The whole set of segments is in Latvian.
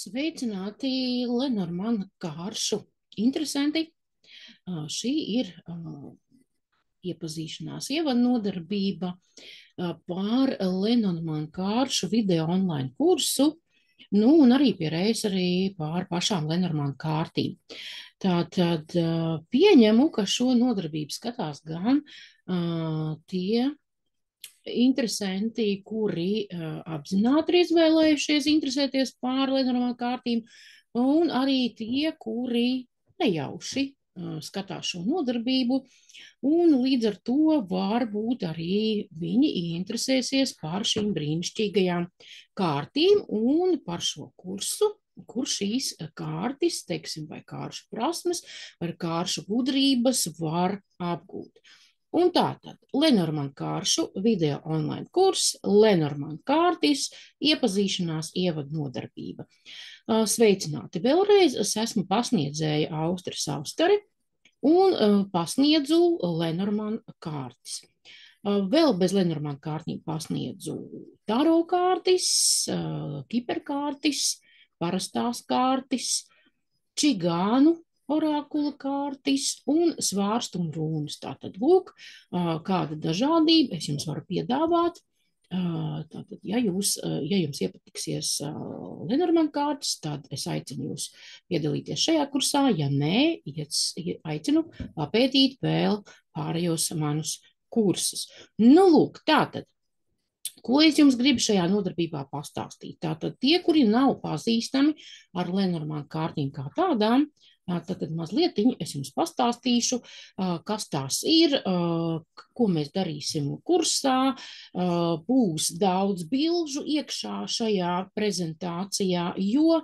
Sveicināti, Lenormanda kāršu interesanti. Šī ir iepazīšanās ievadnodarbība pār Lenormanda kāršu video online kursu, un arī pierējas arī pār pašām Lenormanda kārtīm. Tātad pieņemu, ka šo nodarbību skatās gan tie interesanti, kuri apzināti ir izvēlējušies interesēties pār Lenormanda kārtīm, un arī tie, kuri nejauši skatās šo nodarbību, un līdz ar to varbūt arī viņi interesēsies par šīm brīnišķīgajām kārtīm un par šo kursu, kur šīs kārtis, teiksim, vai kāršu prasmes, vai kāršu gudrības var apgūt. Un tātad Lenormanda kāršu video online kurs, Lenormanda kārtis, iepazīšanās ievadnodarbība. Sveicināti vēlreiz, es esmu pasniedzēja Austra Saustare un pasniedzu Lenormanda kārtis. Vēl bez Lenormanda kārtīm pasniedzu taro kārtis, kiperkārtis, parastās kārtis, čigānu orakula kārtis un svārstu un runas. Tātad, lūk, kāda dažādība es jums varu piedāvāt. Tātad, ja jums iepatiksies Lenormanda kārtas, tad es aicinu jūs piedalīties šajā kursā. Ja nē, aicinu papētīt vēl pārējos manus kursus. Nu, lūk, tātad, ko es jums gribu šajā nodarbībā pastāstīt? Tātad tie, kuri nav pazīstami ar Lenormanda kārtīm kā tādām, tad mazliet es jums pastāstīšu, kas tās ir, ko mēs darīsim kursā. Būs daudz bilžu iekšā šajā prezentācijā, jo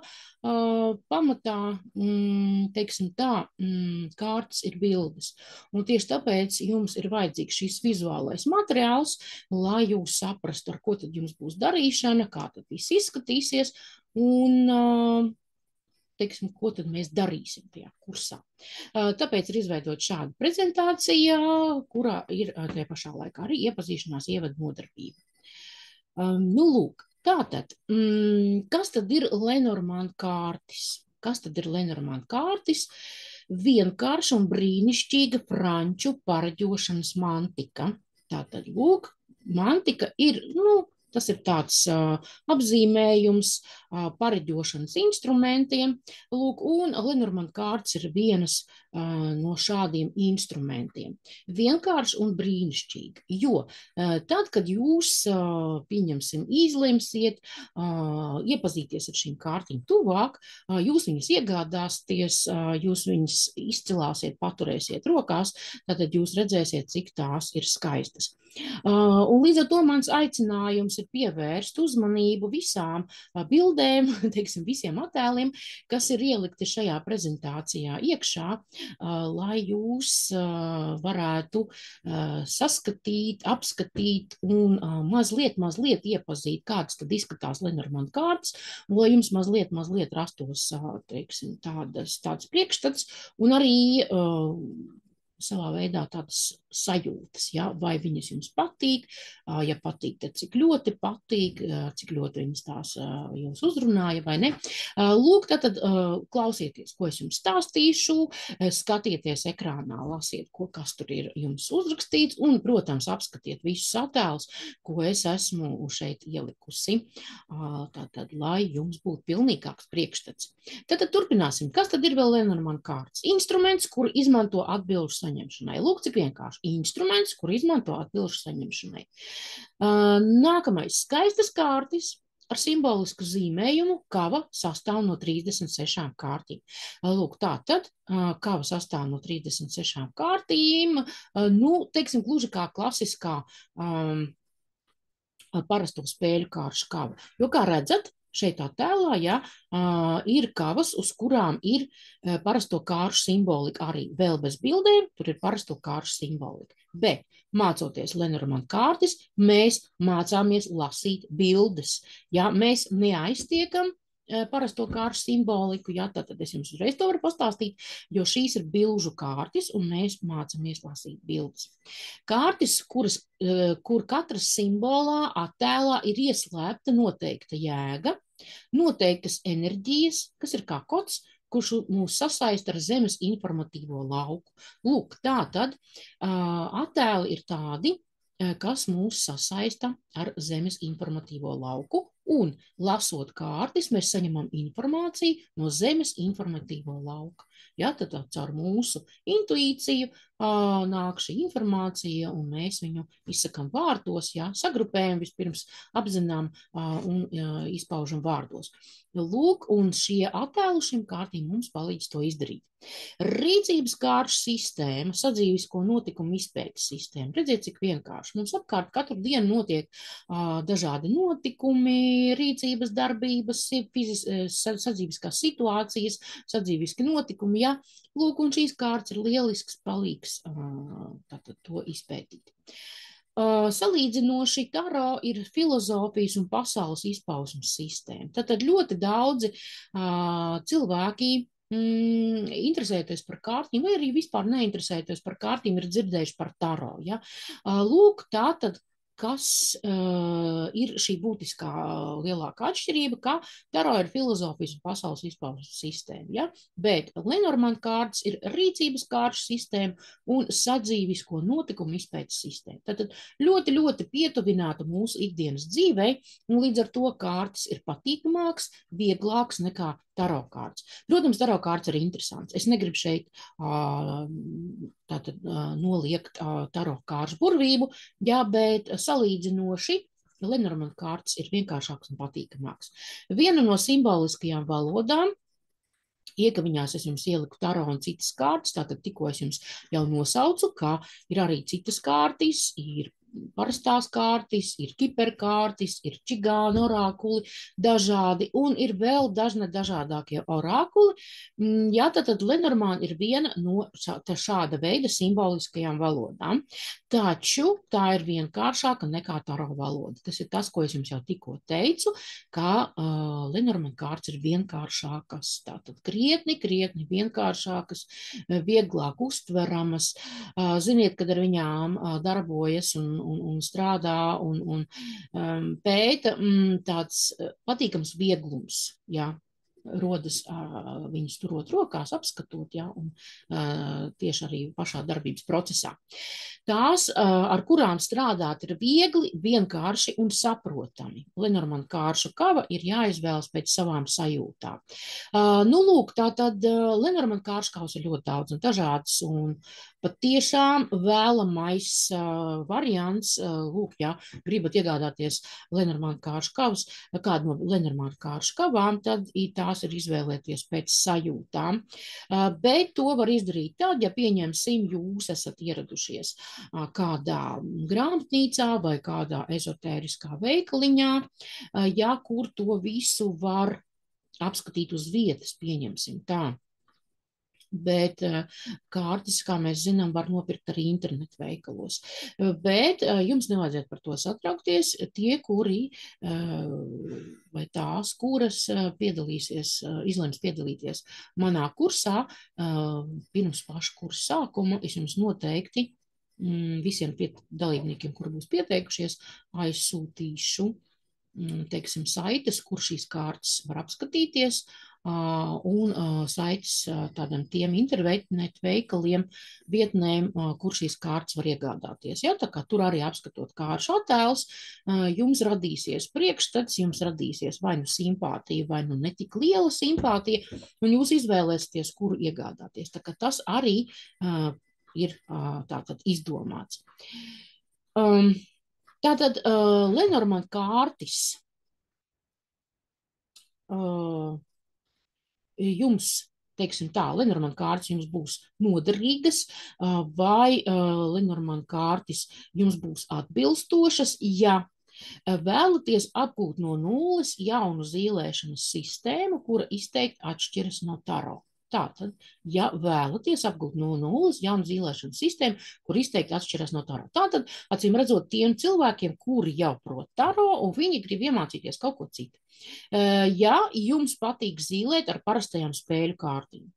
pamatā, teiksim tā, kārtas ir bildes. Un tieši tāpēc jums ir vajadzīgs šis vizuālais materiāls, lai jūs saprastu, ar ko tad jums būs darīšana, kā tad viss izskatīsies un teiksim, ko tad mēs darīsim tajā kursā. Tāpēc ir izveidot šādu prezentāciju, kurā ir tajā pašā laikā arī iepazīšanās ievadnodarbība. Nu, lūk, tātad, kas tad ir Lenormanda kārtis? Kas tad ir Lenormanda kārtis? Vienkārša un brīnišķīga franču pareģošanas mantika. Tātad, lūk, mantika ir, tas ir tāds apzīmējums pareģošanas instrumentiem, lūk, un Lenormanda kārtas ir vienas no šādiem instrumentiem. Vienkārši un brīnišķīgi, jo tad, kad jūs, pieņemsim, izlemsiet iepazīties ar šīm kārtīm tuvāk, jūs viņas iegādāsieties, jūs viņas izcilāsiet, paturēsiet rokās, tad jūs redzēsiet, cik tās ir skaistas. Un līdz ar to mans aicinājums ir pievērst uzmanību visām bildēm, teiksim, visiem attēliem, kas ir ielikti šajā prezentācijā iekšā, lai jūs varētu saskatīt, apskatīt un mazliet iepazīt, kāds tad izskatās Lenormanda kārtas, un lai jums mazliet rastos, teiksim, tāds priekšstats un arī savā veidā tādas sajūtas, ja? Vai viņas jums patīk, ja patīk, tad cik ļoti patīk, cik ļoti viņas tās jums uzrunāja vai ne. Lūk, tad klausieties, ko es jums stāstīšu, skatieties ekrānā, lasiet, kas tur ir jums uzrakstīts un, protams, apskatiet visus attēlus, ko es esmu šeit ielikusi, tātad, lai jums būtu pilnīgāks priekšstats. Tad turpināsim. Kas tad ir vēl Lenormanda kārtas? Instruments, kur izmanto atbilžu saņemšanai. Lūk, cik vienkārši. Instruments, kur izmanto atbilžu saņemšanai. Nākamais. Skaistas kārtis ar simbolisku zīmējumu. Kava sastāv no 36 kārtīm. Lūk, tātad kava sastāv no 36 kārtīm. Teiksim, gluži kā klasiskā parasto spēļu kāršu kava. Jo, kā redzat, šeit attēlā, ja, ir kavas, uz kurām ir parasto kāršu simbolika arī vēl bez bildēm, tur ir parasto kāršu simbolika. Bet, mācoties Lenormanda kārtas, mēs mācāmies lasīt bildes. Ja, mēs neaiztiekam parasto kāršu simboliku, ja, tad es jums uzreiz to varu pastāstīt, jo šīs ir bilžu kārtis, un mēs mācāmies lasīt bildes. Kārtis, kur katras simbolā, attēlā ir ieslēpta noteikta jēga, Noteiktas enerģijas, kas ir kā kods, kurš mūs sasaista ar Zemes informatīvo lauku. Lūk, tā tad attēli ir tādi, kas mūs sasaista ar Zemes informatīvo lauku, un lasot kārtis, mēs saņemam informāciju no Zemes informatīvo lauka. Ja, tad caur mūsu intuīciju nāk šī informācija, un mēs viņu izsakam vārdos, ja, sagrupējam vispirms, apzinām un izpaužam vārdos. Lūk, un šie attēli šim kārtīm mums palīdz to izdarīt. Rīcības kāršu sistēma, sadzīvisko notikumu izpētes sistēma. Redziet, cik vienkārši. Mums apkārt katru dienu notiek dažādi notikumi, rīcības darbības, sadzīviskās situācijas, sadzīviski notikumi, ja. Lūk, un šīs kārtas ir lielisks palīgs tātad to izpētīt. Salīdzinoši taro ir filozofijas un pasaules izpausmes sistēma. Tātad ļoti daudzi cilvēki interesēties par kārtīm, vai arī vispār neinteresēties par kārtīm, ir dzirdējuši par taro. Ja? Lūk, tātad, kas ir šī būtiskā lielākā atšķirība, ka taro ir filozofijas un pasaules izpausmes sistēma. Ja? Bet Lenormand kārtas ir rīcības kāršu sistēma un sadzīvisko notikumu izpētes sistēma. Tātad ļoti, ļoti pietuvināta mūsu ikdienas dzīvei, un līdz ar to kārtas ir patīkamāks, vieglāks nekā taro kārtas. Protams, taro kārtas ir interesants. Es negribu šeit noliegt taro kāršu burvību, jā, bet salīdzinoši Lenormand kārtas ir vienkāršāks un patīkamāks. Viena no simboliskajām valodām, iekaviņās es jums ieliku taro un citas kārtas, tātad tikko es jums jau nosaucu, ka ir arī citas kārtas, ir parastās kārtas, ir kiperkārtas, ir čigāna orākuli dažādi, un ir vēl dažādākie orākuli. Jā, tad Lenormand ir viena no šāda veida simboliskajām valodām, taču tā ir vienkāršāka nekā taro valoda. Tas ir tas, ko es jums jau tikko teicu, ka Lenormand kārtas ir vienkāršākas, tātad krietni vienkāršākas, vieglāk uztveramas. Ziniet, kad ar viņām darbojas un strādā un pēta, tāds patīkams vieglums, jā, rodas viņus turot rokās, apskatot, ja, un tieši arī pašā darbības procesā. Tās, ar kurām strādāt, ir viegli, vienkārši un saprotami. Lenormand kāršu kava ir jāizvēlas pēc savām sajūtām. Nu, lūk, tātad Lenormand kāršu kavas ir ļoti daudz un dažādas, un pat tiešām vēlamais variants, lūk, ja gribat iegādāties Lenormand kāršu kavas, kādu no Lenormand kāršu kavām, tad tās ir izvēlēties pēc sajūtām. Bet to var izdarīt tad, ja pieņemsim, jūs esat ieradušies kādā grāmatnīcā vai kādā ezotēriskā veikaliņā, ja kur to visu var apskatīt uz vietas, pieņemsim tā. Bet kārtas, kā mēs zinām, var nopirkt arī internetu veikalos. Bet jums nevajadzētu par to satraukties. Tie, kuri vai tās, kuras izlems piedalīties manā kursā, pirms paša kursa sākuma, es jums noteikti visiem dalībniekiem, kuri būs pieteikušies, aizsūtīšu, teiksim, saites, kur šīs kārtas var apskatīties, un saites tādam tiem internetu veikaliem, vietnēm, kur šīs kārtas var iegādāties. Ja, tā kā tur arī apskatot kāršu attēlus, jums radīsies priekšstats, jums radīsies vai nu simpātija, vai nu netik liela simpātija, un jūs izvēlēsieties, kuru iegādāties. Tā kā tas arī ir tātad izdomāts. Tātad Lenormand kārtas jums, teiksim tā, Lenormand kārtas jums būs noderīgas, vai Lenormand kārtas jums būs atbilstošas, ja vēlaties apgūt no nulles jaunu zīlēšanas sistēmu, kura izteikti atšķiras no taro. Tātad, ja vēlaties apgūt no nulles jaunu zīlēšanas sistēmu, kur izteikti atšķiras no taro. Tātad, acīm redzot, tiem cilvēkiem, kuri jau prot taro, un viņi grib iemācīties kaut ko citu. Ja jums patīk zīlēt ar parastajām spēļu kārtīm,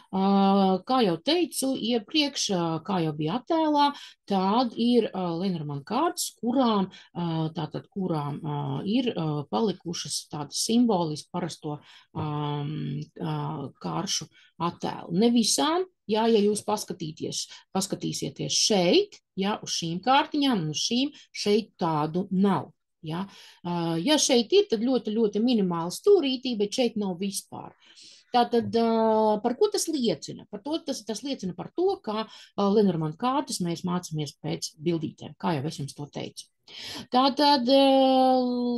Kā jau teicu iepriekš, kā jau bija attēlā, tāda ir Lenormand kārtas, kurām ir palikušas tādas simboliski parasto kāršu attēlu. Ne visām, ja jūs paskatīsieties šeit, uz šīm kārtiņām un uz šīm, šeit tādu nav. Ja šeit ir, tad ļoti, ļoti minimāla stūrītī, bet šeit nav vispār. Tātad, par ko tas liecina? Tas liecina par to, kā Lenormand kārtas mēs mācāmies pēc bildītēm, kā jau es jums to teicu. Tātad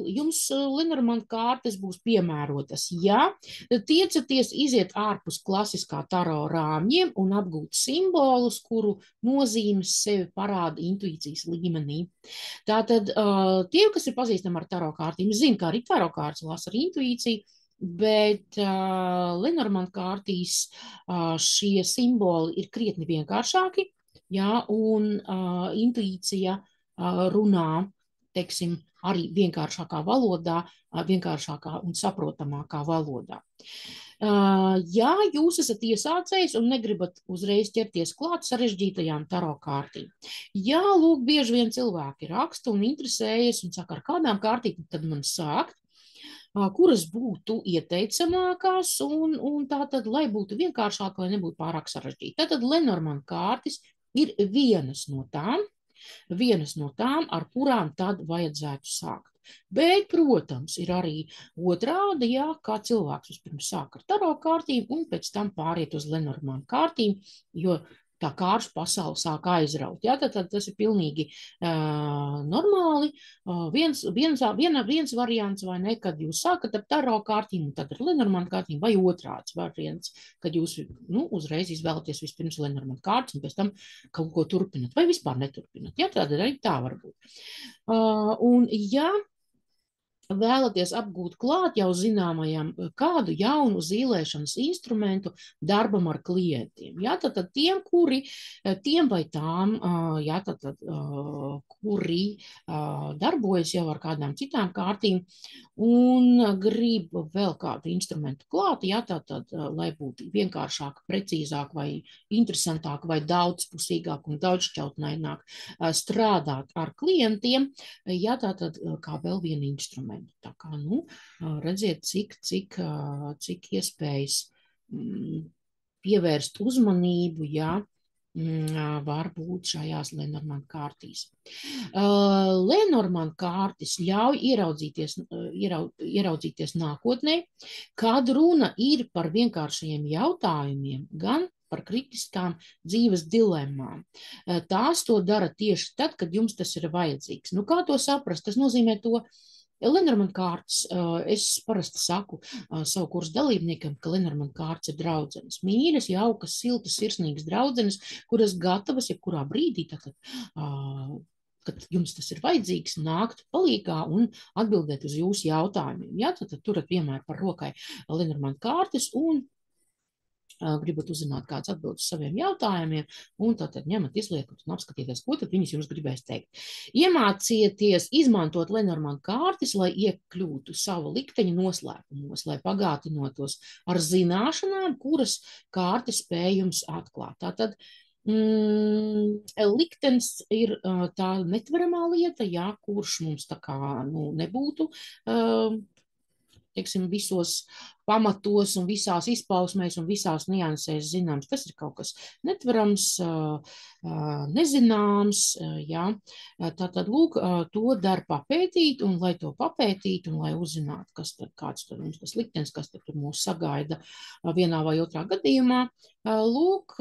jums Lenormand kārtas būs piemērotas, ja tiecaties iziet ārpus klasiskā taro rāmjiem un apgūt simbolus, kuru nozīmes sevi parāda intuīcijas līmenī. Tātad tie, kas ir pazīstami ar taro kārtīm, zina, kā arī taro kārtas lasa ar intuīciju, bet Lenormand kārtīs šie simboli ir krietni vienkāršāki, un intuīcija runā, teiksim, arī vienkāršākā valodā, vienkāršākā un saprotamākā valodā. Ja jūs esat iesācējs un negribat uzreiz ķerties klāt sarežģītajām taro kārtīm, lūk, bieži vien cilvēki raksta un interesējas un saka, ar kādām kārtīm tad man sākt, kuras būtu ieteicamākās un tātad, lai būtu vienkāršāk, lai nebūtu pārāk sarežģīti. Tātad Lenormand kārtas ir vienas no tām, ar kurām tad vajadzētu sākt. Bet, protams, ir arī otrādi, kā cilvēks vispirms sāk ar taro kārtīm un pēc tam pāriet uz Lenormand kārtīm, jo tā kāršu pasaule sāk aizraut. Tad tas ir pilnīgi normāli. Viens variants, vai ne, kad jūs sākat ar taro kārtīm, un tad ar Lenormand kārtīm, vai otrāds variants, kad jūs uzreiz izvēlaties vispirms Lenormand kārtas, un pēc tam kaut ko turpinat, vai vispār neturpinat. Tad arī tā var būt. Un vēlaties apgūt klāt jau zināmajam kādu jaunu zīlēšanas instrumentu darbam ar klientiem. Tad tiem vai tām, kuri darbojas jau ar kādām citām kārtīm un grib vēl kādu instrumentu klāt, tad, lai būtu vienkāršāk, precīzāk vai interesantāk vai daudzpusīgāk un daudzšķautnaināk strādāt ar klientiem, tad kā vēl vienu instrumentu. Tā kā, redziet, cik iespējas pievērst uzmanību, var būt šajās Lenormand kārtīs. Lenormand kārtas ļauj ieraudzīties nākotnē, kad runa ir par vienkāršajiem jautājumiem, gan par kritiskām dzīves dilemmām. Tās to dara tieši tad, kad jums tas ir vajadzīgs. Kā to saprast? Tas nozīmē to, Lenormand kārtas, es parasti saku savu kursu dalībniekam, ka Lenormand kārtas ir draudzenes. Mīļas, jaukas, siltas, sirsnīgas draudzenes, kuras gatavas jebkurā brīdī, kad jums tas ir vajadzīgs, nākt palīgā un atbildēt uz jūsu jautājumiem. Tad turat vienmēr par rokai Lenormand kārtas un gribat uzzināt kāds atbildes saviem jautājumiem, un tad ņemat, izliekat un apskatieties, ko tad viņas jums gribēs teikt. Iemācieties izmantot Lenormand kārtas, lai iekļūtu savu likteņa noslēpumos, lai pagātinotos ar zināšanām, kuras kārtas spēj jums atklāt. Tātad liktenis ir tā netveramā lieta, kurš mums tā kā nebūtu teiksim, visos pamatos un visās izpausmēs un visās niansēs zināms. Tas ir kaut kas netverams, nezināms, Tātad, lūk, to dar papētīt, un lai to papētītu, un lai uzzinātu, kāds tad mums tas liktenis, kas tad mūs sagaida vienā vai otrā gadījumā, lūk,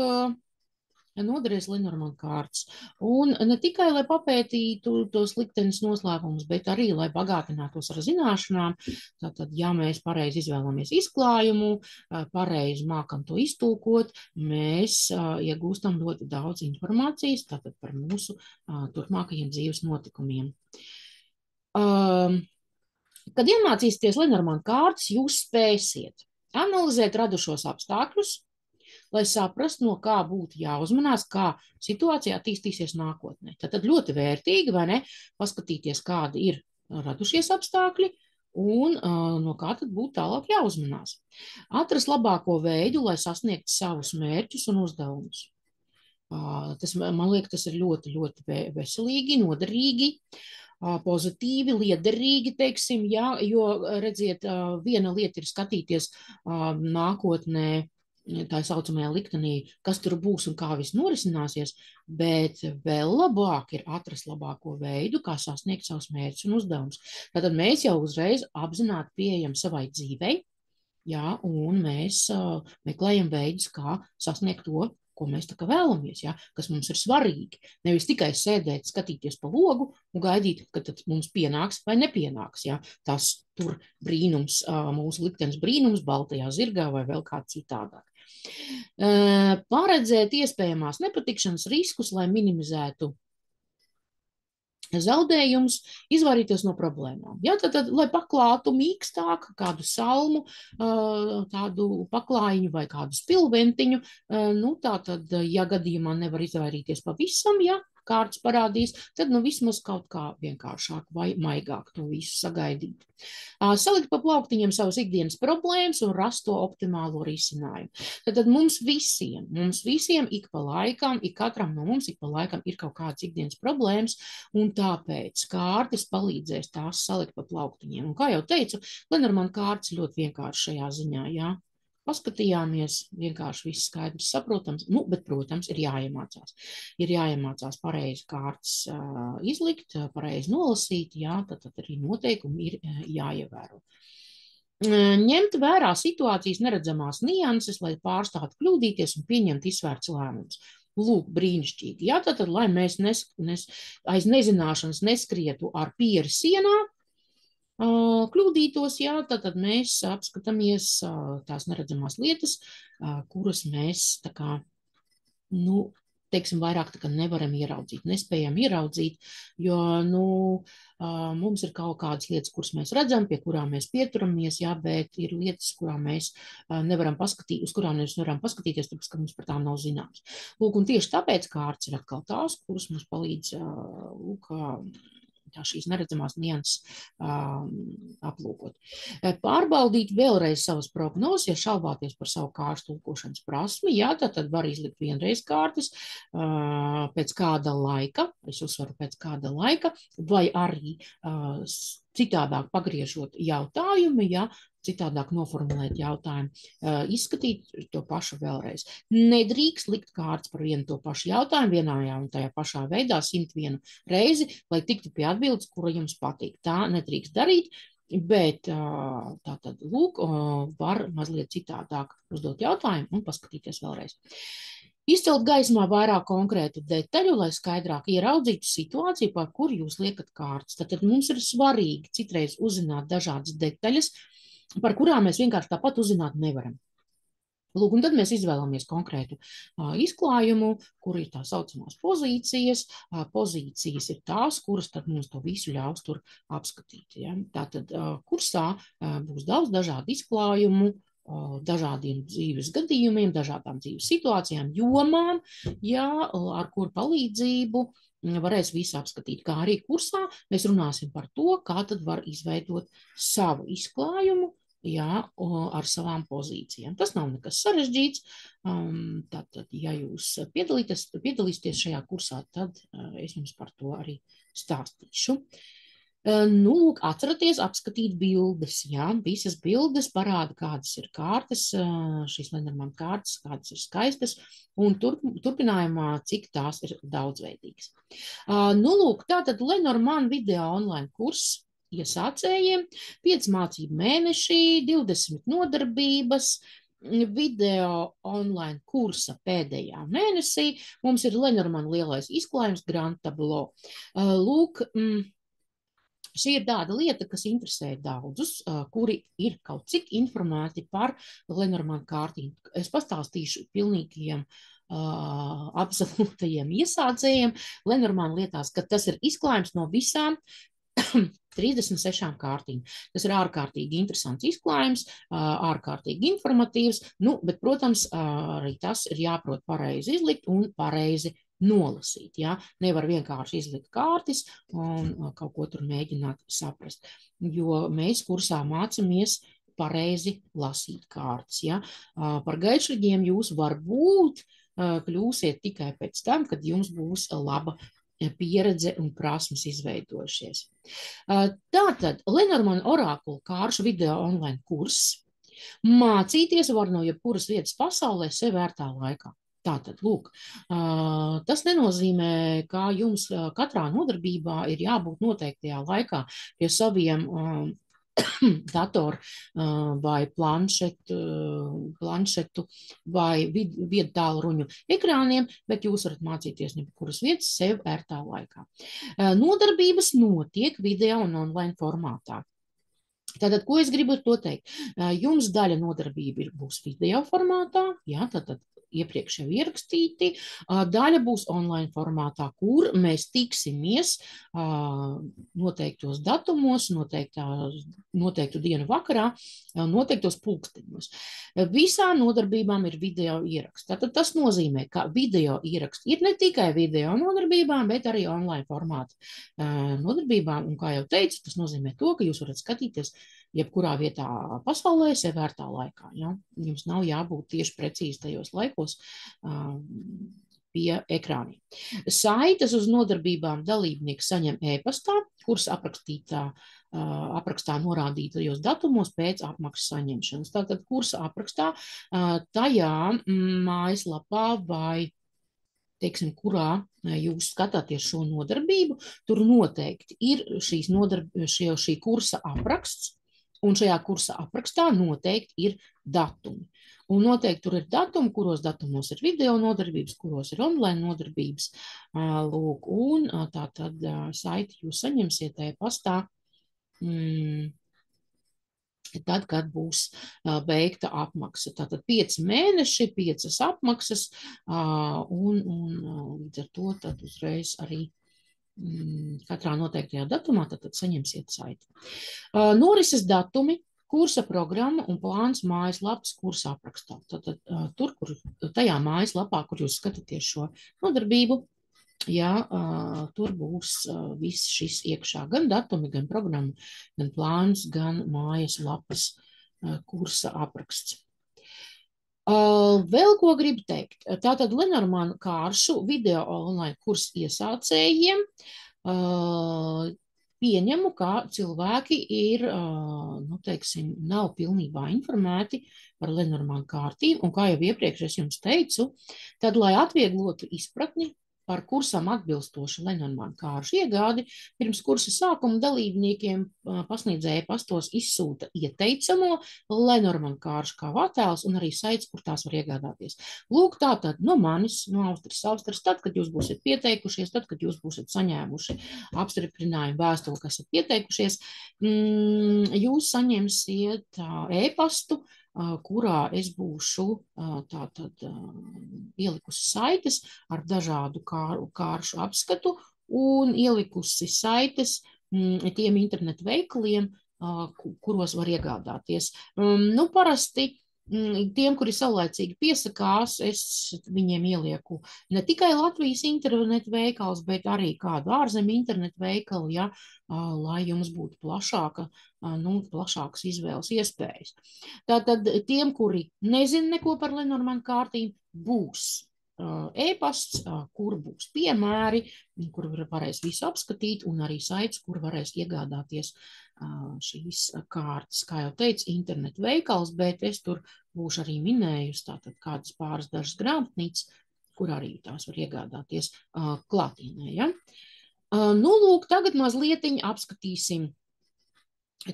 noderēs Lenormand kārtas. Un ne tikai, lai papētītu tos liktenes noslēpumus, bet arī, lai bagātinātos ar zināšanām. Tātad, ja mēs pareizi izvēlamies izklājumu, pareizi mākam to iztulkot, mēs iegūstam ļoti daudz informācijas tātad par mūsu turpmākajiem dzīves notikumiem. Kad iemācīsieties Lenormand kārtas, jūs spēsiet analizēt radušos apstākļus, lai saprastu, no kā būtu jāuzmanās, kā situācija attīstīsies nākotnē. Tad ļoti vērtīgi, vai ne, paskatīties, kādi ir radušies apstākļi, un no kā tad būtu tālāk jāuzmanās. Atrast labāko veidu, lai sasniegtu savus mērķus un uzdevumus. Man liekas, tas ir ļoti, ļoti veselīgi, noderīgi, pozitīvi, liederīgi, teiksim, jā, jo, redziet, viena lieta ir skatīties nākotnē, tā saucamajā liktenī, kas tur būs un kā viss norisināsies, bet vēl labāk ir atrast labāko veidu, kā sasniegt savus mērķus un uzdevumus. Tātad mēs jau uzreiz apzināti pieejam savai dzīvei, jā, un mēs meklējam veidus, kā sasniegt to, ko mēs tā kā vēlamies, ja, kas mums ir svarīgi. Nevis tikai sēdēt, skatīties pa logu un gaidīt, ka tad mums pienāks vai nepienāks, ja, tas tur brīnums, mūsu liktenis brīnums, baltajā zirgā vai vēl kā citādāk. Paredzēt iespējamās nepatikšanas riskus, lai minimizētu zaudējums, izvairīties no problēmām. Ja, tad, lai paklātu mīkstāk kādu salmu, tādu paklājiņu vai kādu spilventiņu, nu tā tad, ja gadījumā nevar izvairīties pavisam, ja kārtas parādīs, tad nu vismaz kaut kā vienkāršāk vai maigāk to visu sagaidīt. Salikt pa plauktiņiem savas ikdienas problēmas un rast to optimālo risinājumu. Tad mums visiem ik pa laikam, ik katram no mums ik pa laikam ir kaut kādas ikdienas problēmas, un tāpēc kārtas palīdzēs tās salikt pa plauktiņiem. Un kā jau teicu, Lenormand kārtas ļoti vienkārši šajā ziņā, jā. Paskatījāmies, vienkārši viss skaidrs saprotams, nu, bet, protams, ir jāiemācās. Ir jāiemācās pareizi kārtas izlikt, pareizi nolasīt, jā, tad arī noteikumi ir jāievēro. Ņemt vērā situācijas neredzamās nianses, lai pārstātu kļūdīties un pieņemt izsvērts lēmums. Lūk, brīnišķīgi. Jā, tad, lai mēs aiz nezināšanas neskrietu ar pieri sienā, kļūdītos, jā, tad mēs apskatāmies tās neredzamās lietas, kuras mēs tā kā, nu, teiksim, vairāk tā kā nevaram ieraudzīt, nespējam ieraudzīt, jo, nu, mums ir kaut kādas lietas, kuras mēs redzam, pie kurām mēs pieturamies, jā, bet ir lietas, kurām mēs nevaram paskatīties, uz kurām mēs nevaram paskatīties, tāpēc, ka mums par tām nav zināms. Lūk, un tieši tāpēc kārtas ir atkal tās, kuras mums palīdz, lūk, šīs neredzamās nianses aplūkot. Pārbaudīt vēlreiz savas prognozes, ja šaubāties par savu kārtas tulkošanas prasmi, jā, tad var izlikt vienreiz kārtas pēc kāda laika, es uzsveru pēc kāda laika, vai arī citādāk pagriežot jautājumu, ja citādāk noformulēt jautājumu, izskatīt to pašu vēlreiz. Nedrīkst likt kārtas par vienu to pašu jautājumu vienā un tajā pašā veidā 101 reizi, lai tiktu pie atbildes, kura jums patīk. Tā nedrīkst darīt, bet tātad, lūk, var mazliet citādāk uzdot jautājumu un paskatīties vēlreiz. Izcelt gaismā vairāk konkrētu detaļu, lai skaidrāk ieraudzītu situāciju, par kuru jūs liekat kārtas. Tad mums ir svarīgi citreiz uzzināt dažādas detaļas, par kurām mēs vienkārši tāpat uzzināt nevaram. Lūk, un tad mēs izvēlamies konkrētu izklājumu, kur ir tā saucamās pozīcijas. Pozīcijas ir tās, kuras tad mums to visu ļaus tur apskatīt. Ja? Tātad kursā būs daudz dažādu izklājumu, dažādiem dzīves gadījumiem, dažādām dzīves situācijām, jomām, jā, ar kuru palīdzību varēs visu apskatīt. Kā arī kursā mēs runāsim par to, kā tad var izveidot savu izklājumu, jā, ar savām pozīcijām. Tas nav nekas sarežģīts. Tātad, ja jūs piedalīsieties šajā kursā, tad es jums par to arī stāstīšu. Nu, lūk, atceraties apskatīt bildes, jā, visas bildes parāda, kādas ir kārtas, šīs Lenormand kārtas, kādas ir skaistas, un turpinājumā, cik tās ir daudzveidīgas. Nu, lūk, tātad Lenormand video online kurs iesācējiem, 5 mācību mēneši, 20 nodarbības, video online kursa pēdējā mēnesī, mums ir Lenormand lielais izklājums Grand Tableau. Lūk, šī ir tāda lieta, kas interesē daudzus, kuri ir kaut cik informēti par Lenormand kārtīm. Es pastāstīšu pilnīgiem absolūtajiem iesācējiem. Lenormand lietās, ka tas ir izklājums no visām 36 kārtīm. Tas ir ārkārtīgi interesants izklājums, ārkārtīgi informatīvs, nu, bet, protams, arī tas ir jāprot pareizi izlikt un pareizi nolasīt. Ja? Nevar vienkārši izlikt kārtis un kaut ko tur mēģināt saprast, jo mēs kursā mācamies pareizi lasīt kārtas. Ja? Par gaišļiem jūs varbūt kļūsiet tikai pēc tam, kad jums būs laba pieredze un prasmes izveidojušies. Tātad Lenormand orakula kāršu video online kurss. Mācīties var no jebkuras vietas pasaulē sev vērtā laikā. Tātad, lūk, tas nenozīmē, ka jums katrā nodarbībā ir jābūt noteiktajā laikā pie saviem datoru vai planšetu vai viedtālruņu ekrāniem, bet jūs varat mācīties jebkuras vietas sev ērtā laikā. Nodarbības notiek video un online formātā. Tātad, ko es gribu ar to teikt? Jums daļa nodarbība būs video formātā, jā, tātad iepriekš jau ierakstīti, daļa būs online formātā, kur mēs tiksimies noteiktos datumos, noteiktu dienu vakarā, noteiktos pulksteņos. Visām nodarbībām ir video ieraksts. Tātad tas nozīmē, ka video ieraksts ir ne tikai video nodarbībām, bet arī online formāta nodarbībām, un kā jau teicu, tas nozīmē to, ka jūs varat skatīties jebkurā vietā pasaulē sev vērtā laikā. Ja? Jums nav jābūt tieši precīzi tajos laikos pie ekrāniem. Saites uz nodarbībām dalībnieki saņem e-pastā, kuras aprakstā norādītajos datumos pēc apmaksas saņemšanas. Tātad kursa aprakstā tajā mājaslapā vai teiksim, kurā jūs skatāties šo nodarbību, tur noteikti ir šī kursa apraksts, un šajā kursa aprakstā noteikti ir datumi. Un noteikti tur ir datumi, kuros datumos ir video nodarbības, kuros ir online nodarbības. Lūk, un tā tad saiti jūs saņemsiet e-pastā tad, kad būs veikta apmaksa. Tātad 5 mēneši, 5 apmaksas, un līdz ar to tad uzreiz arī katrā noteiktajā datumā tad saņemsiet saiti. Norises datumi, kursa programma un plāns mājaslapas kursa aprakstā. Tātad tajā mājaslapā, kur jūs skatāties šo nodarbību, jā, tur būs viss šis iekšā, gan datumi, gan programma, gan plāns, gan mājaslapas kursa apraksts. Vēl ko gribu teikt. Tātad Lenormand kāršu video online kursu iesācējiem pieņemu, ka cilvēki ir, teiksim, nav pilnībā informēti par Lenormand kārtīm, un kā jau iepriekš es jums teicu, tad, lai atvieglotu izpratni par kursam atbilstošu Lenormand kāršu iegādi, pirms kursa sākuma dalībniekiem pasniedzēja pastos izsūta ieteicamo Lenormand kāršu kā attēls un arī saits, kur tās var iegādāties. Lūk, tātad no manis, no Austras, tad, kad jūs būsiet pieteikušies, tad, kad jūs būsiet saņēmuši apstiprinājumu vēstuli, kas ir pieteikušies, jūs saņemsiet e-pastu, kurā es būšu tātad ielikusi saites ar dažādu kāršu apskatu un ielikusi saites tiem internetu veikaliem, kuros var iegādāties. Parasti tiem, kuri saulaicīgi piesakās, es viņiem ielieku ne tikai Latvijas internetu veikals, bet arī kādu ārzemju internetu veikalu, ja, lai jums būtu plašākas izvēles iespējas. Tātad tiem, kuri nezin neko par Lenormand kārtīm, būs e-pasts, kur būs piemēri, kur varēs visu apskatīt, un arī saits, kur varēs iegādāties šīs kārtas. Kā jau teicu, internetu veikals, bet es tur būšu arī minējusi tātad kādas pāris dažas grāmatnīcas, kur arī tās var iegādāties klātienē. Ja? Lūk, tagad mazlietiņ apskatīsim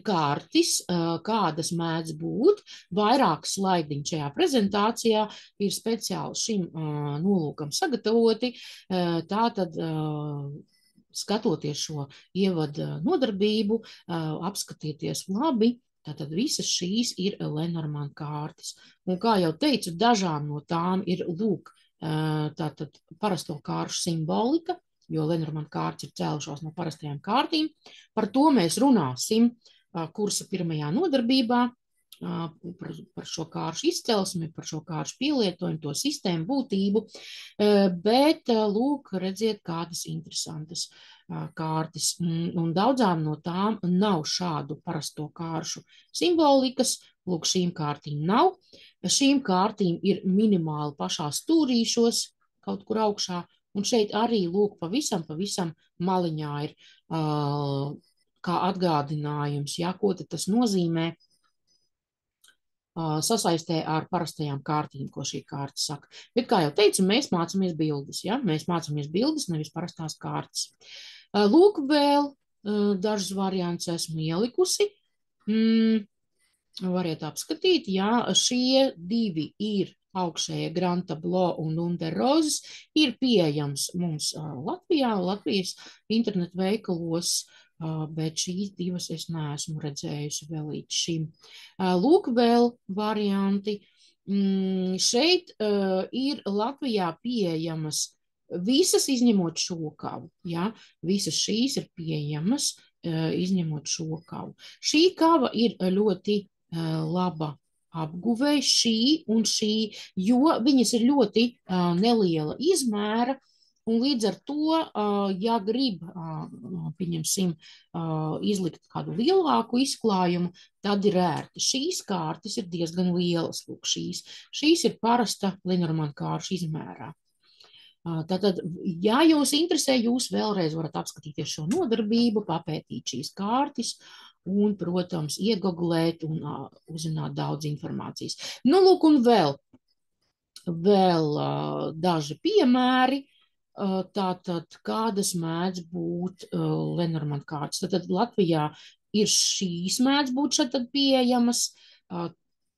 kārtis, kādas mēdz būt. Vairāk slaidiņu šajā prezentācijā ir speciāli šim nolūkam sagatavoti. Tātad, skatoties šo ievada nodarbību, apskatieties labi. Tātad visas šīs ir Lenormand kārtas. Un kā jau teicu, dažām no tām ir lūk, tātad parasto kāršu simbolika, jo Lenormand kārtas ir cēlušās no parastajām kārtīm. Par to mēs runāsim kursa pirmajā nodarbībā, par šo kāršu izcelsmi, par šo kāršu pielietojumu, to sistēmu būtību, bet lūk, redziet, kādas interesantas kārtas. Un daudzām no tām nav šādu parasto kāršu simbolikas, lūk, šīm kārtīm nav. Šīm kārtīm ir minimāli pašā stūrīšos, kaut kur augšā, un šeit arī, lūk, pavisam maliņā ir kā atgādinājums, ja, ko tad tas nozīmē sasaistē ar parastajām kārtīm, ko šī kārta saka. Bet, kā jau teicu, mēs mācāmies bildes, ja? Mēs mācāmies bildes, nevis parastās kārtas. Lūk, vēl dažus variantus esmu ielikusi. Variet apskatīt, ja šie divi ir augšējie Grand Tableau un Underrozes, ir pieejams mums Latvijas internetu veikalos, bet šīs divas es neesmu redzējusi vēl līdz šim. Lūk, vēl varianti. Šeit ir Latvijā pieejamas visas izņemot šo kavu. Ja? Visas šīs ir pieejamas izņemot šo kavu. Šī kava ir ļoti laba apguvē, šī un šī, jo viņas ir ļoti neliela izmēra. Un līdz ar to, ja grib, pieņemsim, izlikt kādu lielāku izklājumu, tad ir ērti. Šīs kārtas ir diezgan lielas, lūk, šīs ir parasta Lenormand kāršu izmērā. Tātad, ja jūs interesē, jūs vēlreiz varat apskatīties šo nodarbību, papētīt šīs kārtas un, protams, iegoglēt un uzzināt daudz informācijas. Nu, lūk, un vēl daži piemēri. Tātad, kādas mēdz būt Lenormand kārtas? Tātad Latvijā ir šīs mēdz būt šeit pieejamas.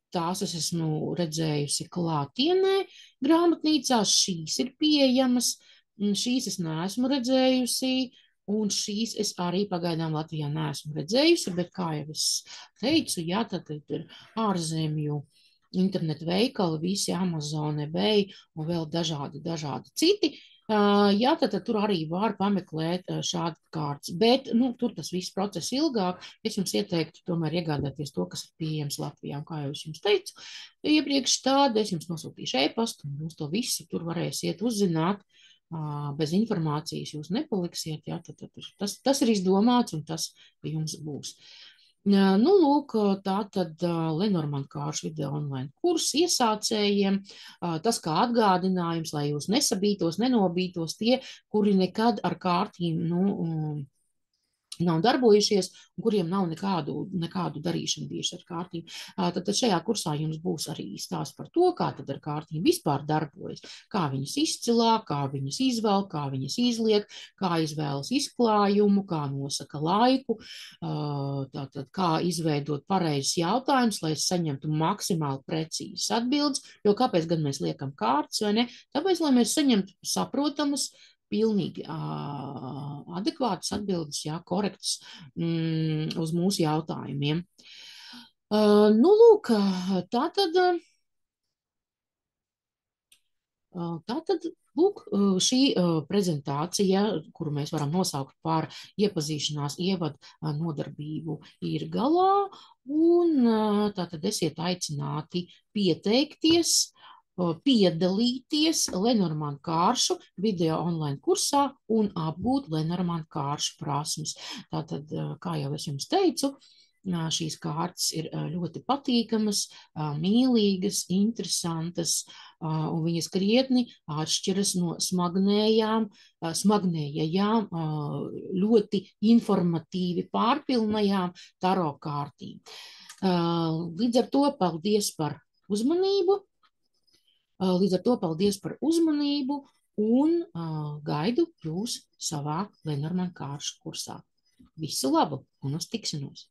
Tās es esmu redzējusi klātienē grāmatnīcās, šīs ir pieejamas, šīs es neesmu redzējusi, un šīs es arī pagaidām Latvijā neesmu redzējusi, bet, kā jau es teicu, jā, tad ir ārzemju internetu veikali, visi Amazon, eBay un vēl dažādi citi. Jā, tad tur arī var pameklēt šādu kārtas, bet, nu, tur tas viss process ilgāk. Es jums ieteiktu tomēr iegādāties to, kas ir pieejams Latvijā, un kā jau es jums teicu, iepriekš tādu es jums nosūtīšu e-pastu, un jūs to visu tur varēsiet uzzināt. Bez informācijas jūs nepaliksiet, jā, tad tas ir izdomāts, un tas jums būs. Nu, lūk, tā tad Lenormand kāršu video online kurs iesācējiem. Tas kā atgādinājums, lai jūs nesabītos, nenobītos tie, kuri nekad ar kārtīm, nav darbojušies, un kuriem nav nekādu darīšanu bijuši ar kārtīm. Tad šajā kursā jums būs arī stāsts par to, kā tad ar kārtīm vispār darbojas, kā viņas izcilā, kā viņas izvelk, kā viņas izliek, kā izvēlas izklājumu, kā nosaka laiku, tātad kā izveidot pareizes jautājumus, lai saņemtu maksimāli precīzas atbildes, jo kāpēc gan mēs liekam kārtas, vai ne? Tāpēc, lai mēs saņemtu saprotamas, pilnīgi adekvātas atbildes, jā, korektas uz mūsu jautājumiem. Nu, lūk, tātad, lūk, šī prezentācija, kuru mēs varam nosaukt par iepazīšanās ievadu nodarbību, ir galā, un tātad esiet aicināti pieteikties, piedalīties Lenormand kāršu video online kursā un apgūt Lenormand kāršu prasmes. Tātad, kā jau es jums teicu, šīs kārtas ir ļoti patīkamas, mīlīgas, interesantas, un viņas krietni atšķiras no smagnējām, ļoti informatīvi pārpilnajām taro kārtīm. Līdz ar to paldies par uzmanību. Un gaidu jūs savā Lenormand kāršu kursā. Visu labu un uz tikšanos!